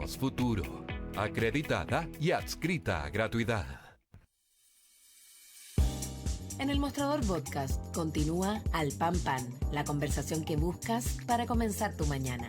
Somos Futuro, acreditada y adscrita a gratuidad. En el Mostrador Podcast continúa Al Pan Pan, la conversación que buscas para comenzar tu mañana.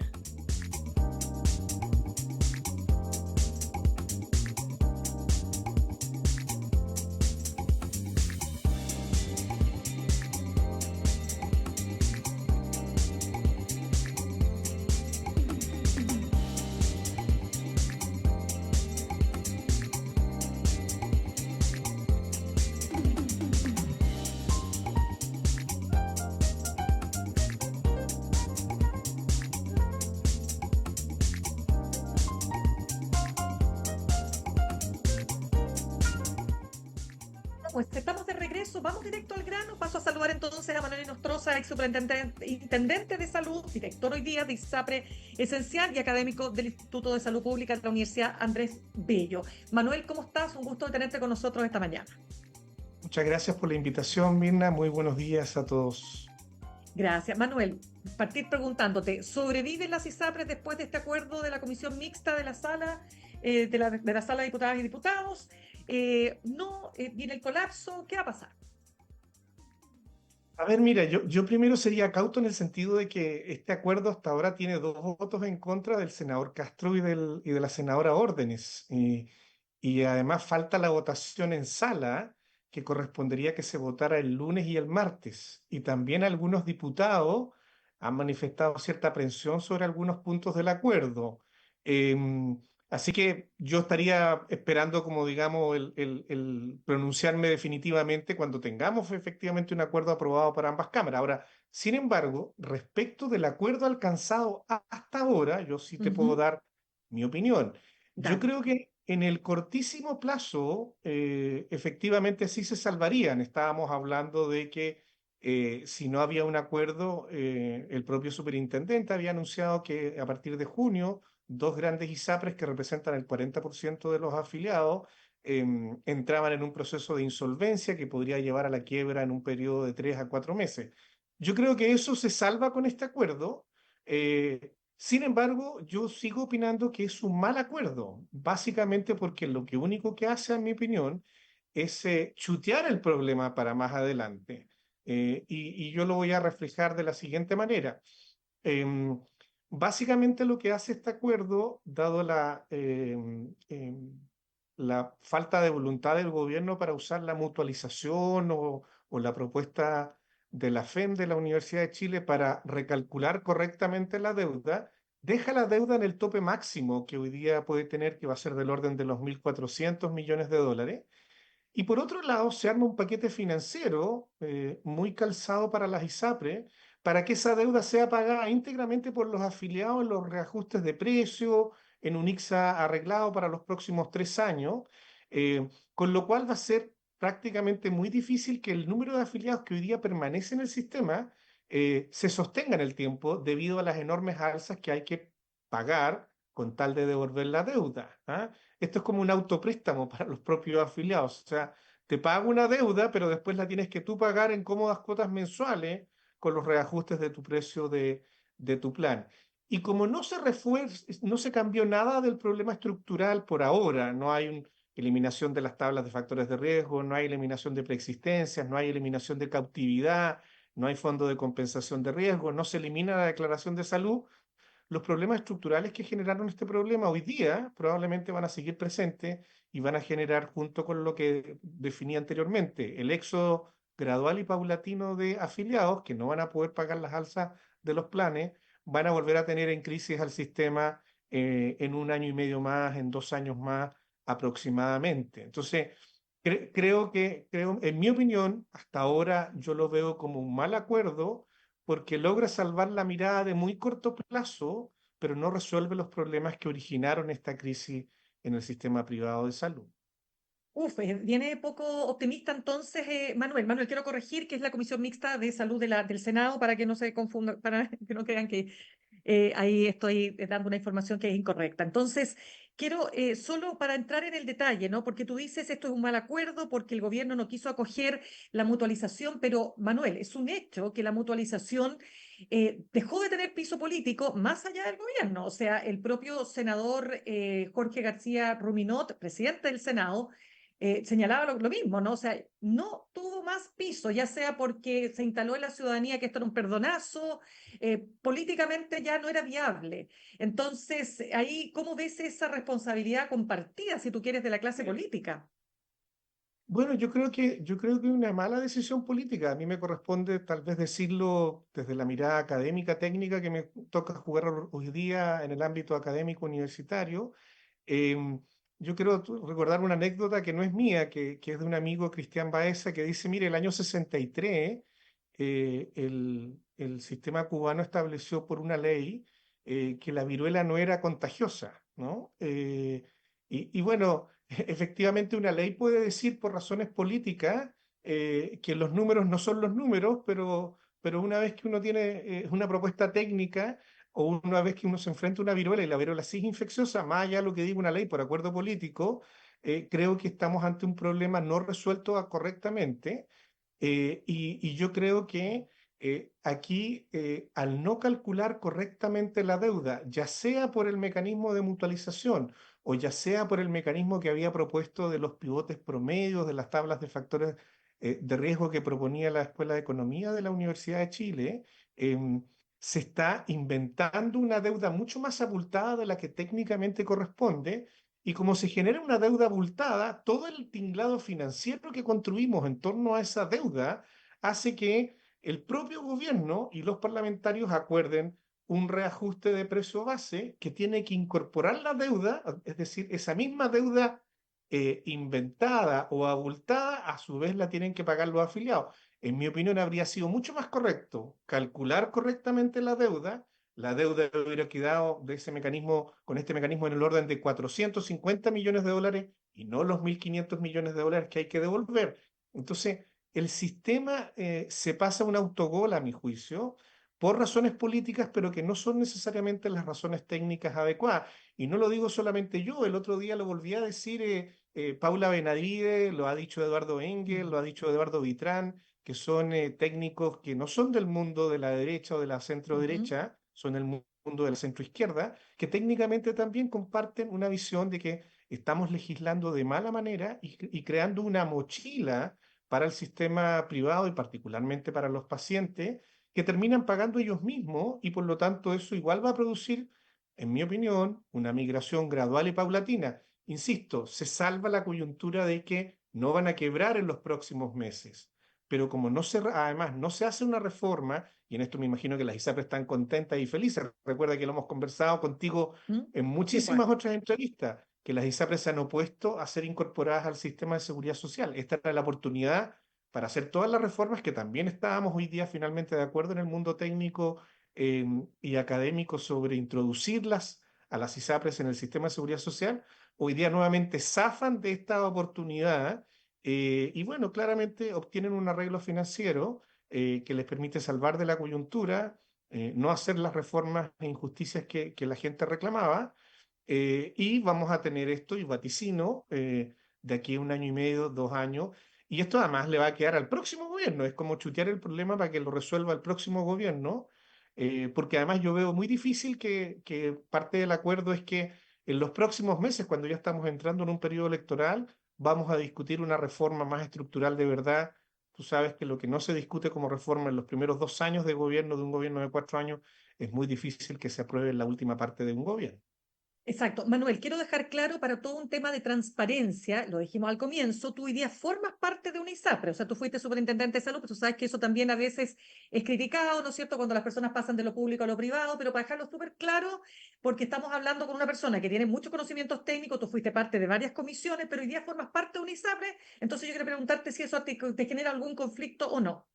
Pues estamos de regreso, vamos directo al grano. Paso a saludar entonces a Manuel Inostroza, ex superintendente de salud, director hoy día de ISAPRE Esencial y académico del Instituto de Salud Pública de la Universidad Andrés Bello. Manuel, ¿cómo estás? Un gusto de tenerte con nosotros esta mañana. Muchas gracias por la invitación, Mirna. Muy buenos días a todos. Gracias. Manuel, partir preguntándote, ¿sobreviven las ISAPRES después de este acuerdo de la Comisión Mixta de la Sala, de la Sala de Diputadas y Diputados? ¿Viene el colapso? ¿Qué va a pasar? A ver, mira, yo primero sería cauto en el sentido de que este acuerdo hasta ahora tiene 2 votos en contra del senador Castro y de la senadora Órdenes. Y además falta la votación en sala, que correspondería que se votara el lunes y el martes. Y también algunos diputados han manifestado cierta aprensión sobre algunos puntos del acuerdo. Así que yo estaría esperando, como digamos, el pronunciarme definitivamente cuando tengamos efectivamente un acuerdo aprobado para ambas cámaras. Ahora, sin embargo, respecto del acuerdo alcanzado hasta ahora, yo sí te puedo dar mi opinión. Yo Dale. creo que en el cortísimo plazo, efectivamente sí se salvarían. Estábamos hablando de que si no había un acuerdo, el propio superintendente había anunciado que a partir de junio 2 grandes ISAPRES que representan el 40% de los afiliados entraban en un proceso de insolvencia que podría llevar a la quiebra en un periodo de 3 a 4 meses. Yo creo que eso se salva con este acuerdo. Sin embargo, yo sigo opinando que es un mal acuerdo, básicamente porque lo que único que hace, en mi opinión, es chutear el problema para más adelante. Y yo lo voy a reflejar de la siguiente manera. Em, Básicamente lo que hace este acuerdo, dado la falta de voluntad del gobierno para usar la mutualización o la propuesta de la FEM de la Universidad de Chile para recalcular correctamente la deuda, deja la deuda en el tope máximo que hoy día puede tener, que va a ser del orden de los 1.400 millones de dólares. Y por otro lado, se arma un paquete financiero muy calzado para las ISAPRE, para que esa deuda sea pagada íntegramente por los afiliados en los reajustes de precio, en un IXA arreglado para los próximos 3 años, con lo cual va a ser prácticamente muy difícil que el número de afiliados que hoy día permanece en el sistema se sostenga en el tiempo debido a las enormes alzas que hay que pagar con tal de devolver la deuda. ¿Ah? Esto es como un autopréstamo para los propios afiliados. O sea, te pago una deuda, pero después la tienes que tú pagar en cómodas cuotas mensuales con los reajustes de tu precio de tu plan. Y como no se cambió nada del problema estructural por ahora, no hay una eliminación de las tablas de factores de riesgo, no hay eliminación de preexistencias, no hay eliminación de cautividad, no hay fondo de compensación de riesgo, no se elimina la declaración de salud. Los problemas estructurales que generaron este problema hoy día probablemente van a seguir presentes y van a generar, junto con lo que definí anteriormente, el éxodo gradual y paulatino de afiliados que no van a poder pagar las alzas de los planes, van a volver a tener en crisis al sistema en 1 año y medio más, en 2 años más aproximadamente. Entonces, en mi opinión, hasta ahora yo lo veo como un mal acuerdo porque logra salvar la mirada de muy corto plazo, pero no resuelve los problemas que originaron esta crisis en el sistema privado de salud. Viene poco optimista entonces, Manuel. Manuel, quiero corregir que es la Comisión Mixta de Salud del Senado para que no se confunda, para que no crean que ahí estoy dando una información que es incorrecta. Entonces, quiero solo para entrar en el detalle, ¿no? Porque tú dices esto es un mal acuerdo porque el gobierno no quiso acoger la mutualización, pero Manuel, es un hecho que la mutualización dejó de tener piso político más allá del gobierno. O sea, el propio senador Jorge García Ruminot, presidente del Senado, señalaba lo mismo, ¿no? O sea, no tuvo más piso, ya sea porque se instaló en la ciudadanía que esto era un perdonazo, políticamente ya no era viable. Entonces, ahí, ¿cómo ves esa responsabilidad compartida, si tú quieres, de la clase política? Bueno, yo creo que es una mala decisión política. A mí me corresponde tal vez decirlo desde la mirada académica, técnica que me toca jugar hoy día en el ámbito académico universitario. Em, yo quiero recordar una anécdota que no es mía, que es de un amigo Cristian Baeza, que dice, mire, el año 63, el sistema cubano estableció por una ley que la viruela no era contagiosa, ¿no? Y bueno, efectivamente una ley puede decir por razones políticas que los números no son los números, pero una vez que uno tiene una propuesta técnica o una vez que uno se enfrenta a una viruela y la viruela sí es infecciosa, más allá de lo que diga una ley por acuerdo político, creo que estamos ante un problema no resuelto correctamente. Y yo creo que aquí, al no calcular correctamente la deuda, ya sea por el mecanismo de mutualización o ya sea por el mecanismo que había propuesto de los pivotes promedios, de las tablas de factores de riesgo que proponía la Escuela de Economía de la Universidad de Chile, em, se está inventando una deuda mucho más abultada de la que técnicamente corresponde. Y como se genera una deuda abultada, todo el tinglado financiero que construimos en torno a esa deuda hace que el propio gobierno y los parlamentarios acuerden un reajuste de precio base que tiene que incorporar la deuda, es decir, esa misma deuda inventada o abultada, a su vez la tienen que pagar los afiliados. En mi opinión, habría sido mucho más correcto calcular correctamente la deuda hubiera quedado de ese mecanismo, con este mecanismo en el orden de 450 millones de dólares y no los 1.500 millones de dólares que hay que devolver. Entonces, el sistema se pasa un autogol, a mi juicio, por razones políticas, pero que no son necesariamente las razones técnicas adecuadas. Y no lo digo solamente yo, el otro día lo volví a decir Paula Benavides, lo ha dicho Eduardo Engel, lo ha dicho Eduardo Vitrán, que son técnicos que no son del mundo de la derecha o de la centro Ujú. derecha, son el mundo de la centro izquierda, que técnicamente también comparten una visión de que estamos legislando de mala manera y creando una mochila para el sistema privado y particularmente para los pacientes que terminan pagando ellos mismos y por lo tanto eso igual va a producir, en mi opinión, una migración gradual y paulatina. Insisto, se salva la coyuntura de que no van a quebrar en los próximos meses, pero como además no se hace una reforma, y en esto me imagino que las ISAPRES están contentas y felices, recuerda que lo hemos conversado contigo ¿Mm? en Sí, pues. muchísimas otras entrevistas, que las ISAPRES se han opuesto a ser incorporadas al sistema de seguridad social. Esta era la oportunidad para hacer todas las reformas que también estábamos hoy día finalmente de acuerdo en el mundo técnico y académico sobre introducirlas a las ISAPRES en el sistema de seguridad social, hoy día nuevamente zafan de esta oportunidad y bueno, claramente obtienen un arreglo financiero que les permite salvar de la coyuntura, no hacer las reformas e injusticias que la gente reclamaba, y vamos a tener esto, y vaticino, de aquí a 1 año y medio, 2 años, y esto además le va a quedar al próximo gobierno, es como chutear el problema para que lo resuelva el próximo gobierno, porque además yo veo muy difícil que parte del acuerdo es que en los próximos meses, cuando ya estamos entrando en un periodo electoral, vamos a discutir una reforma más estructural de verdad. Tú sabes que lo que no se discute como reforma en los primeros 2 años de gobierno de un gobierno de 4 años es muy difícil que se apruebe en la última parte de un gobierno. Exacto. Manuel, quiero dejar claro para todo un tema de transparencia, lo dijimos al comienzo, tú hoy día formas parte de una ISAPRE, o sea, tú fuiste superintendente de salud, pero tú sabes que eso también a veces es criticado, ¿no es cierto?, cuando las personas pasan de lo público a lo privado, pero para dejarlo súper claro, porque estamos hablando con una persona que tiene muchos conocimientos técnicos, tú fuiste parte de varias comisiones, pero hoy día formas parte de una ISAPRE, entonces yo quiero preguntarte si eso te genera algún conflicto o no.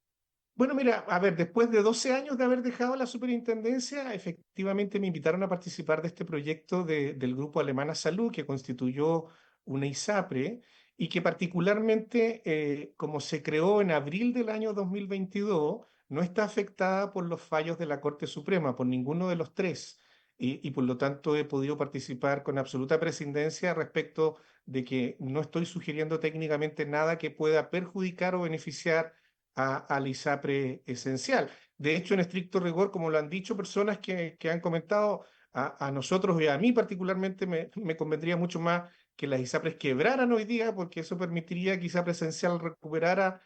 Bueno, mira, a ver, después de 12 años de haber dejado la superintendencia, efectivamente me invitaron a participar de este proyecto del Grupo Alemana Salud, que constituyó una ISAPRE y que particularmente, como se creó en abril del año 2022, no está afectada por los fallos de la Corte Suprema, por ninguno de los tres. Y por lo tanto he podido participar con absoluta prescindencia respecto de que no estoy sugiriendo técnicamente nada que pueda perjudicar o beneficiar al ISAPRE esencial. De hecho, en estricto rigor, como lo han dicho personas que han comentado, a nosotros y a mí particularmente me convendría mucho más que las ISAPRES quebraran hoy día, porque eso permitiría que ISAPRE esencial recuperara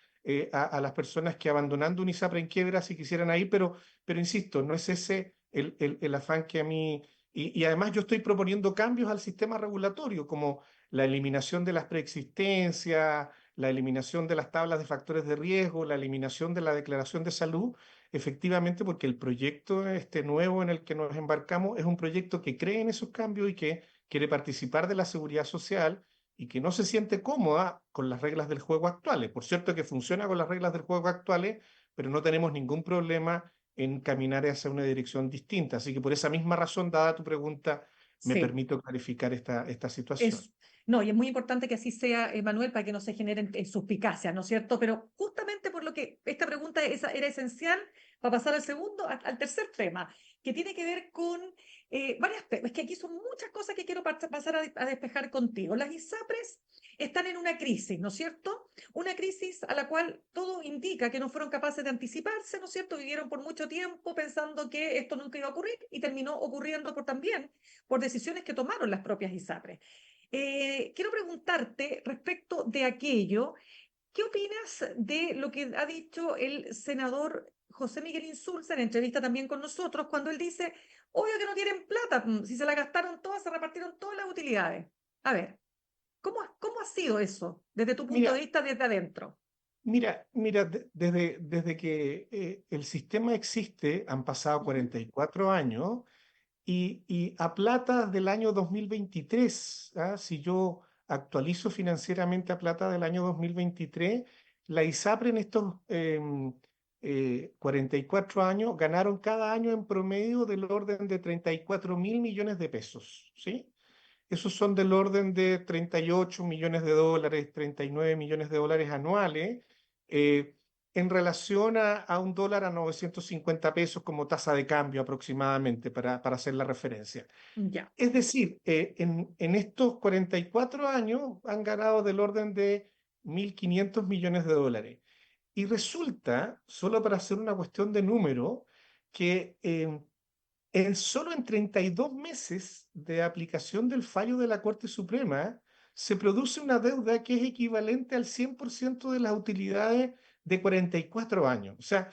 a las personas que abandonando un ISAPRE en quiebra si quisieran ir, pero insisto, no es ese el afán que a mí... Y además yo estoy proponiendo cambios al sistema regulatorio, como la eliminación de las preexistencias, la eliminación de las tablas de factores de riesgo, la eliminación de la declaración de salud, efectivamente porque el proyecto este nuevo en el que nos embarcamos es un proyecto que cree en esos cambios y que quiere participar de la seguridad social y que no se siente cómoda con las reglas del juego actuales. Por cierto que funciona con las reglas del juego actuales, pero no tenemos ningún problema en caminar hacia una dirección distinta. Así que por esa misma razón, dada tu pregunta, me Sí. permito clarificar esta situación. No, y es muy importante que así sea, Manuel, para que no se generen suspicacias, ¿no es cierto? Pero justamente por lo que esta pregunta era esencial para pasar al segundo, al tercer tema, que tiene que ver con varias... Es que aquí son muchas cosas que quiero pasar a despejar contigo. Las ISAPRES están en una crisis, ¿no es cierto? Una crisis a la cual todo indica que no fueron capaces de anticiparse, ¿no es cierto? Vivieron por mucho tiempo pensando que esto nunca iba a ocurrir y terminó ocurriendo también por decisiones que tomaron las propias ISAPRES. Quiero preguntarte respecto de aquello, ¿qué opinas de lo que ha dicho el senador José Miguel Insulza en entrevista también con nosotros, cuando él dice, obvio que no tienen plata, si se la gastaron todas, se repartieron todas las utilidades? A ver, ¿cómo ha sido eso desde tu punto de Mira, vista, desde adentro? desde que el sistema existe, han pasado Ujú. 44 años y a plata del año 2023, ¿ah? Si yo actualizo financieramente a plata del año 2023, la ISAPRE en estos 44 años ganaron cada año en promedio del orden de 34.000 millones de pesos, ¿sí? Esos son del orden de 38 millones de dólares, 39 millones de dólares anuales, eh, en relación a un dólar a 950 pesos como tasa de cambio aproximadamente, para hacer la referencia. Ya. Es decir, en estos 44 años han ganado del orden de 1.500 millones de dólares. Y resulta, solo para hacer una cuestión de número, que solo en 32 meses de aplicación del fallo de la Corte Suprema, se produce una deuda que es equivalente al 100% de las utilidades de 44 años. O sea,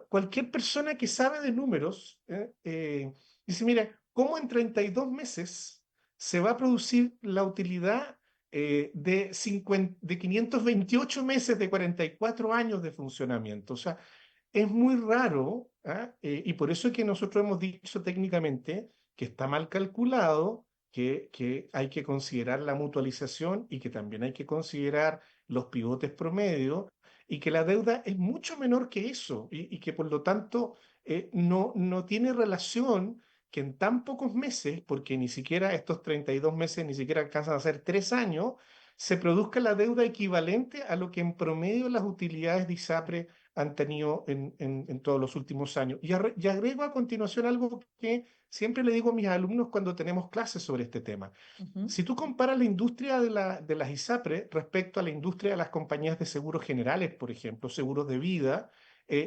cualquier persona que sabe de números dice, mira, ¿cómo en 32 meses se va a producir la utilidad de 528 meses de 44 años de funcionamiento? O sea, es muy raro, ¿ah? Y por eso es que nosotros hemos dicho técnicamente que está mal calculado, que hay que considerar la mutualización y que también hay que considerar los pivotes promedio y que la deuda es mucho menor que eso y que por lo tanto no tiene relación que en tan pocos meses, porque ni siquiera estos 32 meses ni siquiera alcanzan a ser 3 años, se produzca la deuda equivalente a lo que en promedio las utilidades de ISAPRE han tenido en todos los últimos años. Y agrego a continuación algo que siempre le digo a mis alumnos cuando tenemos clases sobre este tema. Ujú. Si tú comparas la industria de las ISAPRE respecto a la industria de las compañías de seguros generales, por ejemplo, seguros de vida,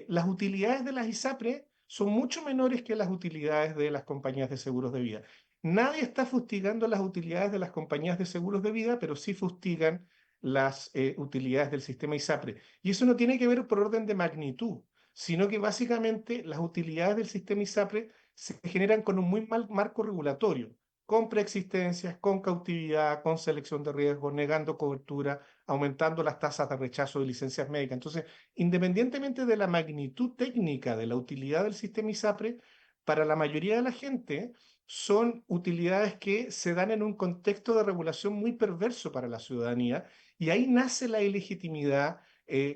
las utilidades de las ISAPRE son mucho menores que las utilidades de las compañías de seguros de vida. Nadie está fustigando las utilidades de las compañías de seguros de vida, pero sí fustigan las utilidades del sistema ISAPRE. Y eso no tiene que ver por orden de magnitud, sino que básicamente las utilidades del sistema ISAPRE se generan con un muy mal marco regulatorio, con preexistencias, con cautividad, con selección de riesgos, negando cobertura, aumentando las tasas de rechazo de licencias médicas. Entonces, independientemente de la magnitud técnica de la utilidad del sistema ISAPRE, para la mayoría de la gente son utilidades que se dan en un contexto de regulación muy perverso para la ciudadanía y ahí nace la ilegitimidad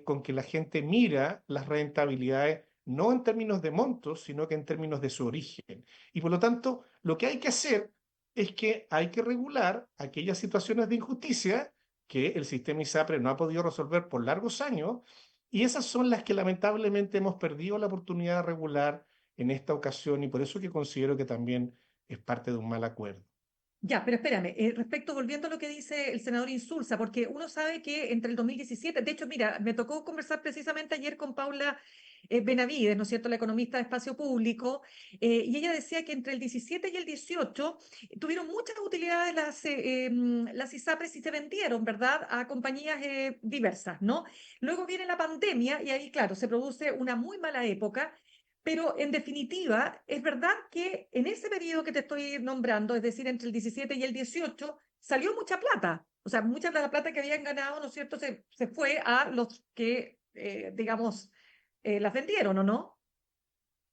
con que la gente mira las rentabilidades no en términos de montos, sino que en términos de su origen. Y por lo tanto, lo que hay que hacer es que hay que regular aquellas situaciones de injusticia que el sistema ISAPRE no ha podido resolver por largos años Y esas son las que lamentablemente hemos perdido la oportunidad de regular en esta ocasión y por eso que considero que también es parte de un mal acuerdo. Ya, pero espérame, volviendo a lo que dice el senador Insulza, porque uno sabe que entre el 2017, de hecho, mira, me tocó conversar precisamente ayer con Paula Benavides, ¿no es cierto?, la economista de espacio público, y ella decía que entre el 17 y el 18 tuvieron muchas utilidades las ISAPRES y se vendieron, ¿verdad?, a compañías diversas, ¿no? Luego viene la pandemia y ahí, claro, se produce una muy mala época. Pero en definitiva, es verdad que en ese periodo que te estoy nombrando, es decir, entre el 17 y el 18, salió mucha plata. O sea, mucha de la plata que habían ganado, ¿no es cierto?, se fue a los que, digamos, las vendieron, ¿o no?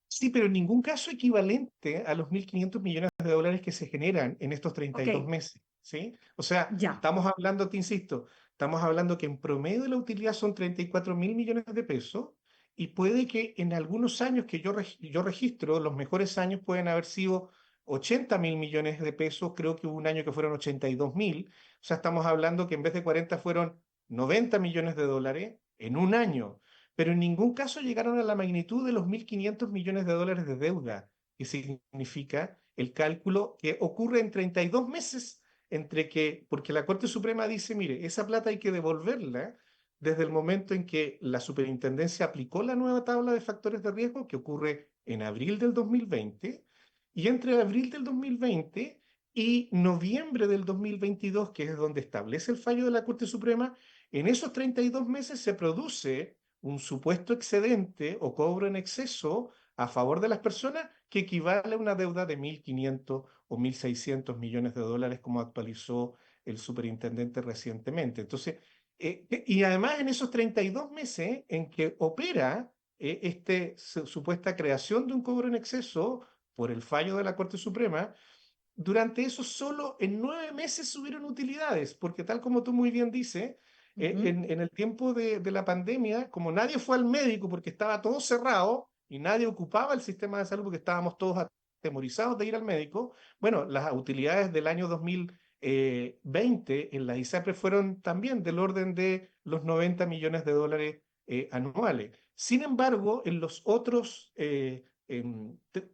Sí, pero en ningún caso equivalente a los 1.500 millones de dólares que se generan en estos Ok, 32 meses, ¿sí? O sea, ya. estamos hablando, te insisto, estamos hablando que en promedio la utilidad son 34.000 millones de pesos y puede que en algunos años que yo registro, los mejores años pueden haber sido 80.000 millones de pesos, creo que hubo un año que fueron 82.000, o sea, estamos hablando que en vez de 40 fueron 90 millones de dólares en un año, pero en ningún caso llegaron a la magnitud de los 1.500 millones de dólares de deuda, que significa el cálculo que ocurre en 32 meses entre que, porque la Corte Suprema dice, mire, esa plata hay que devolverla desde el momento en que la superintendencia aplicó la nueva tabla de factores de riesgo, que ocurre en abril del 2020, y entre abril del 2020 y noviembre del 2022, que es donde establece el fallo de la Corte Suprema, en esos 32 meses se produce un supuesto excedente o cobro en exceso a favor de las personas que equivale a una deuda de 1.500 o 1.600 millones de dólares, como actualizó el superintendente recientemente. Entonces, y además en esos 32 meses en que opera supuesta creación de un cobro en exceso por el fallo de la Corte Suprema, durante eso solo en 9 meses subieron utilidades, porque tal como tú muy bien dices, Ujú. en el tiempo de la pandemia, como nadie fue al médico porque estaba todo cerrado y nadie ocupaba el sistema de salud porque estábamos todos atemorizados de ir al médico, bueno, las utilidades del año 2020 en la ISAPRE fueron también del orden de los 90 millones de dólares anuales. Sin embargo, en los otros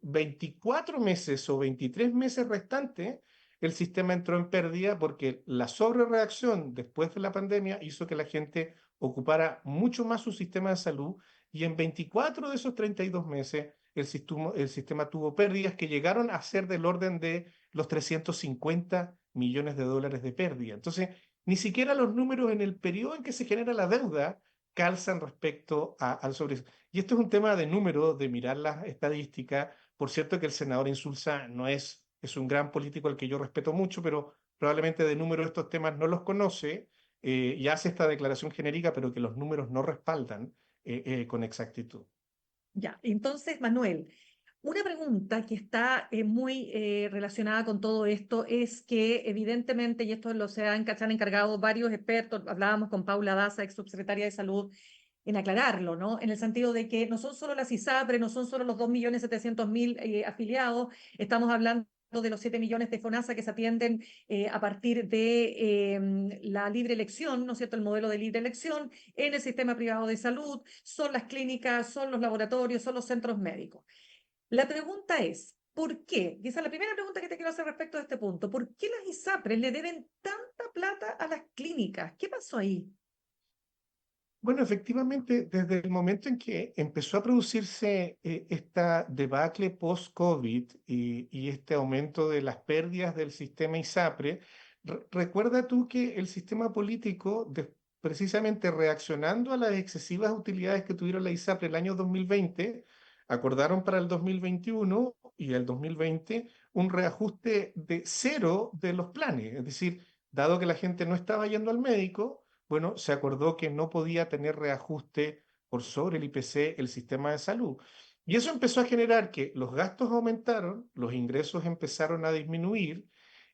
24 meses o 23 meses restantes, el sistema entró en pérdida porque la sobrereacción después de la pandemia hizo que la gente ocupara mucho más su sistema de salud y en 24 de esos 32 meses el sistema tuvo pérdidas que llegaron a ser del orden de los 350 millones de dólares de pérdida. Entonces, ni siquiera los números en el periodo en que se genera la deuda calzan respecto al sobre. Y esto es un tema de números, de mirar las estadísticas. Por cierto que el senador Insulza no es un gran político al que yo respeto mucho, pero probablemente de números estos temas no los conoce y hace esta declaración genérica, pero que los números no respaldan con exactitud. Ya, entonces, Manuel, una pregunta que está muy relacionada con todo esto es que evidentemente, y esto se han encargado varios expertos, hablábamos con Paula Daza, ex subsecretaria de Salud, en aclararlo, ¿no? En el sentido de que no son solo las ISAPRE, no son solo los 2.700.000 afiliados, estamos hablando de los 7 millones de FONASA que se atienden a partir de la libre elección, ¿no es cierto?, el modelo de libre elección en el sistema privado de salud, son las clínicas, son los laboratorios, son los centros médicos. La pregunta es, ¿por qué? Y esa es la primera pregunta que te quiero hacer respecto a este punto. ¿Por qué las ISAPRES le deben tanta plata a las clínicas? ¿Qué pasó ahí? Bueno, efectivamente, desde el momento en que empezó a producirse esta debacle post-COVID y este aumento de las pérdidas del sistema ISAPRE, recuerda tú que el sistema político, precisamente reaccionando a las excesivas utilidades que tuvieron la ISAPRE el año 2020, acordaron para el 2021 y el 2020 un reajuste de cero de los planes. Es decir, dado que la gente no estaba yendo al médico, bueno, se acordó que no podía tener reajuste por sobre el IPC el sistema de salud. Y eso empezó a generar que los gastos aumentaron, los ingresos empezaron a disminuir,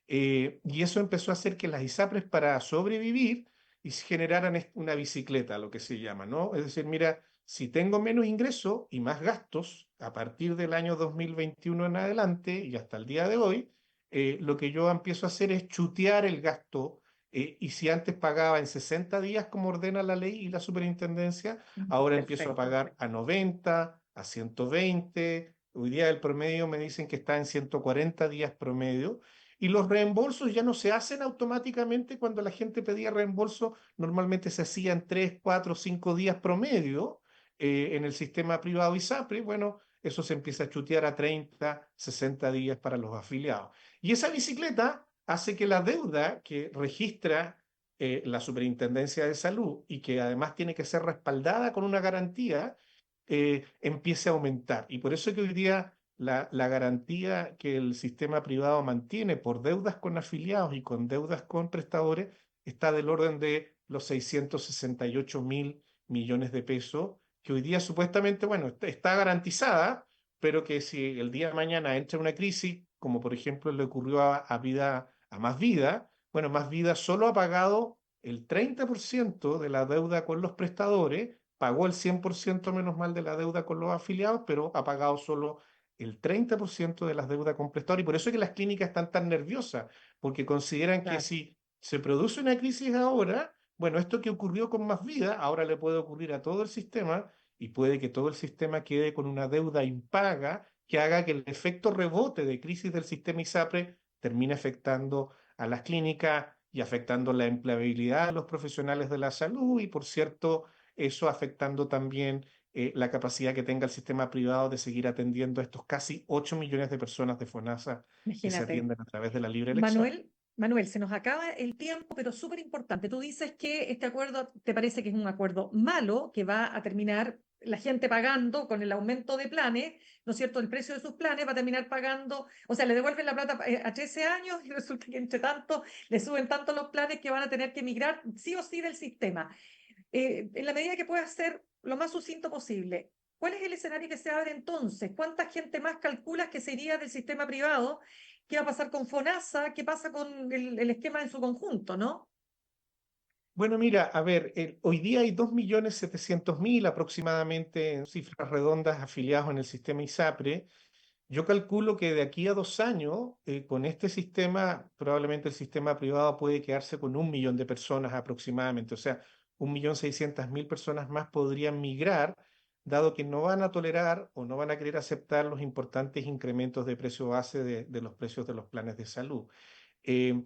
y eso empezó a hacer que las ISAPRES para sobrevivir y generaran una bicicleta, lo que se llama, ¿no? Es decir, mira, si tengo menos ingresos y más gastos a partir del año 2021 en adelante y hasta el día de hoy, lo que yo empiezo a hacer es chutear el gasto Y si antes pagaba en 60 días, como ordena la ley y la superintendencia, ahora empiezo a Perfecto. pagar a 90, a 120. Hoy día el promedio me dicen que está en 140 días promedio. Y los reembolsos ya no se hacen automáticamente cuando la gente pedía reembolso, normalmente se hacían 3, 4, 5 días promedio en el sistema privado ISAPRE. Bueno, eso se empieza a chutear a 30, 60 días para los afiliados. Y esa bicicleta hace que la deuda que registra la Superintendencia de Salud y que además tiene que ser respaldada con una garantía, empiece a aumentar. Y por eso es que hoy día la garantía que el sistema privado mantiene por deudas con afiliados y con deudas con prestadores está del orden de los 668.000 millones de pesos, que hoy día supuestamente, bueno, está garantizada, pero que si el día de mañana entra una crisis, como por ejemplo le ocurrió a Más Vida, bueno, Más Vida solo ha pagado el 30% de la deuda con los prestadores, pagó el 100% menos mal de la deuda con los afiliados, pero ha pagado solo el 30% de las deudas con prestadores. Y por eso es que las clínicas están tan nerviosas, porque consideran que Claro. si se produce una crisis ahora, bueno, esto que ocurrió con Más Vida, ahora le puede ocurrir a todo el sistema y puede que todo el sistema quede con una deuda impaga que haga que el efecto rebote de crisis del sistema ISAPRE termine afectando a las clínicas y afectando la empleabilidad de los profesionales de la salud y, por cierto, eso afectando también la capacidad que tenga el sistema privado de seguir atendiendo a estos casi 8 millones de personas de FONASA que se Imagínate. atienden a través de la libre elección. Manuel, se nos acaba el tiempo, pero súper importante. Tú dices que este acuerdo te parece que es un acuerdo malo, que va a terminar la gente pagando con el aumento de planes, ¿no es cierto? El precio de sus planes va a terminar pagando, o sea, le devuelven la plata a 13 años y resulta que entre tanto le suben tanto los planes que van a tener que emigrar sí o sí del sistema. En la medida que pueda ser lo más sucinto posible, ¿cuál es el escenario que se abre entonces? ¿Cuánta gente más calculas que se iría del sistema privado? ¿Qué va a pasar con FONASA? ¿Qué pasa con el esquema en su conjunto, no? Bueno, mira, a ver, hoy día hay 2.700.000 aproximadamente en cifras redondas afiliados en el sistema ISAPRE. Yo calculo que de aquí a 2 años, con este sistema, probablemente el sistema privado puede quedarse con 1 millón de personas aproximadamente. O sea, 1.600.000 personas más podrían migrar, dado que no van a tolerar o no van a querer aceptar los importantes incrementos de precio base de los precios de los planes de salud. Eh,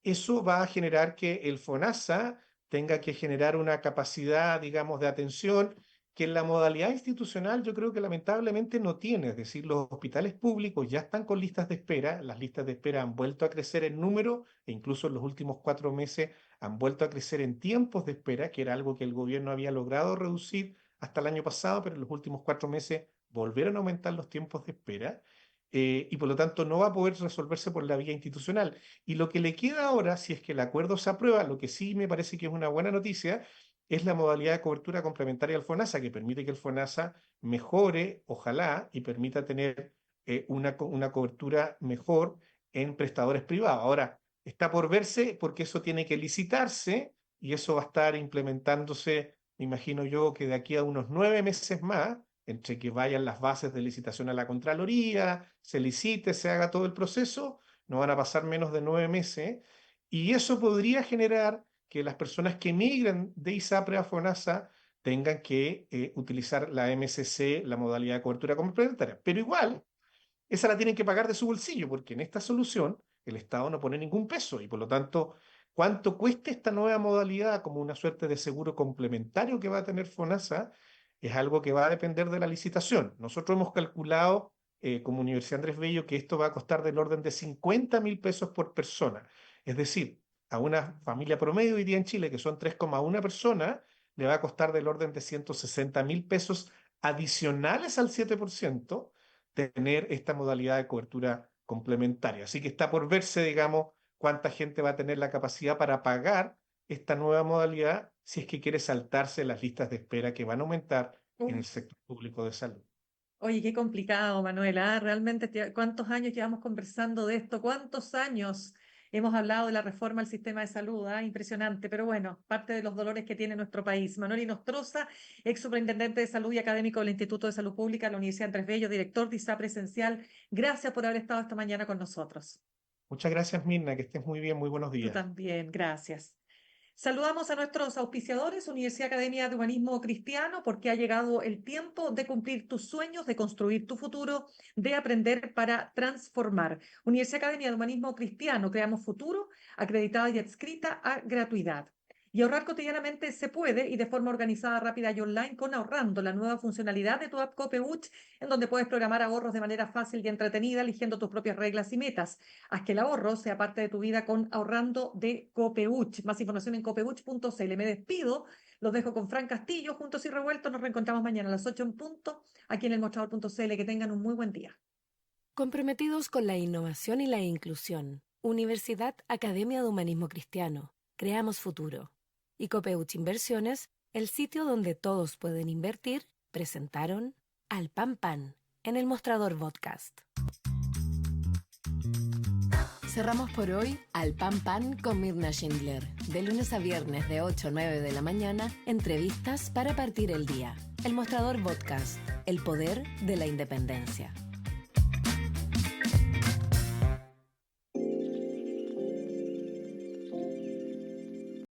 Eso va a generar que el FONASA tenga que generar una capacidad, digamos, de atención que en la modalidad institucional yo creo que lamentablemente no tiene. Es decir, los hospitales públicos ya están con listas de espera, las listas de espera han vuelto a crecer en número e incluso en los últimos 4 meses han vuelto a crecer en tiempos de espera, que era algo que el gobierno había logrado reducir hasta el año pasado, pero en los últimos 4 meses volvieron a aumentar los tiempos de espera. Y por lo tanto no va a poder resolverse por la vía institucional. Y lo que le queda ahora, si es que el acuerdo se aprueba, lo que sí me parece que es una buena noticia, es la modalidad de cobertura complementaria al FONASA, que permite que el FONASA mejore, ojalá, y permita tener una cobertura mejor en prestadores privados. Ahora, está por verse porque eso tiene que licitarse y eso va a estar implementándose, me imagino yo, que de aquí a unos 9 meses más, entre que vayan las bases de licitación a la Contraloría, se licite, se haga todo el proceso, no van a pasar menos de 9 meses, y eso podría generar que las personas que migran de ISAPRE a FONASA tengan que utilizar la MSC, la modalidad de cobertura complementaria. Pero igual, esa la tienen que pagar de su bolsillo, porque en esta solución el Estado no pone ningún peso y por lo tanto, ¿cuánto cuesta esta nueva modalidad como una suerte de seguro complementario que va a tener FONASA? Es algo que va a depender de la licitación. Nosotros hemos calculado como Universidad Andrés Bello que esto va a costar del orden de 50.000 pesos por persona. Es decir, a una familia promedio hoy día en Chile, que son 3,1 personas, le va a costar del orden de 160.000 pesos adicionales al 7% tener esta modalidad de cobertura complementaria. Así que está por verse, digamos, cuánta gente va a tener la capacidad para pagar esta nueva modalidad si es que quiere saltarse las listas de espera que van a aumentar en el Uf, sector público de salud. oye, qué complicado, Manuela. Realmente, ¿cuántos años llevamos conversando de esto? ¿Cuántos años hemos hablado de la reforma al sistema de salud? Impresionante, pero bueno, parte de los dolores que tiene nuestro país. Manuel Inostroza, ex superintendente de salud y académico del Instituto de Salud Pública de la Universidad Andrés Bello, director de ISAPRE Esencial. Gracias por haber estado esta mañana con nosotros. Muchas gracias, Mirna, que estés muy bien, muy buenos Tú días. también, gracias. Saludamos a nuestros auspiciadores, Universidad Academia de Humanismo Cristiano, porque ha llegado el tiempo de cumplir tus sueños, de construir tu futuro, de aprender para transformar. Universidad Academia de Humanismo Cristiano, creamos futuro, acreditada y adscrita a gratuidad. Y ahorrar cotidianamente se puede y de forma organizada, rápida y online con Ahorrando, la nueva funcionalidad de tu app Copeuch, en donde puedes programar ahorros de manera fácil y entretenida, eligiendo tus propias reglas y metas. Haz que el ahorro sea parte de tu vida con Ahorrando de Copeuch. Más información en copeuch.cl. Me despido, los dejo con Fran Castillo, juntos y revueltos. Nos reencontramos mañana a las 8 en punto, aquí en elmostrador.cl. Que tengan un muy buen día. Comprometidos con la innovación y la inclusión, Universidad Academia de Humanismo Cristiano, creamos futuro. Y Copeuch Inversiones, el sitio donde todos pueden invertir, presentaron Al Pan Pan en el Mostrador Podcast. Cerramos por hoy Al Pan Pan con Mirna Schindler. De lunes a viernes de 8 a 9 de la mañana, entrevistas para partir el día. El Mostrador Podcast, el poder de la independencia.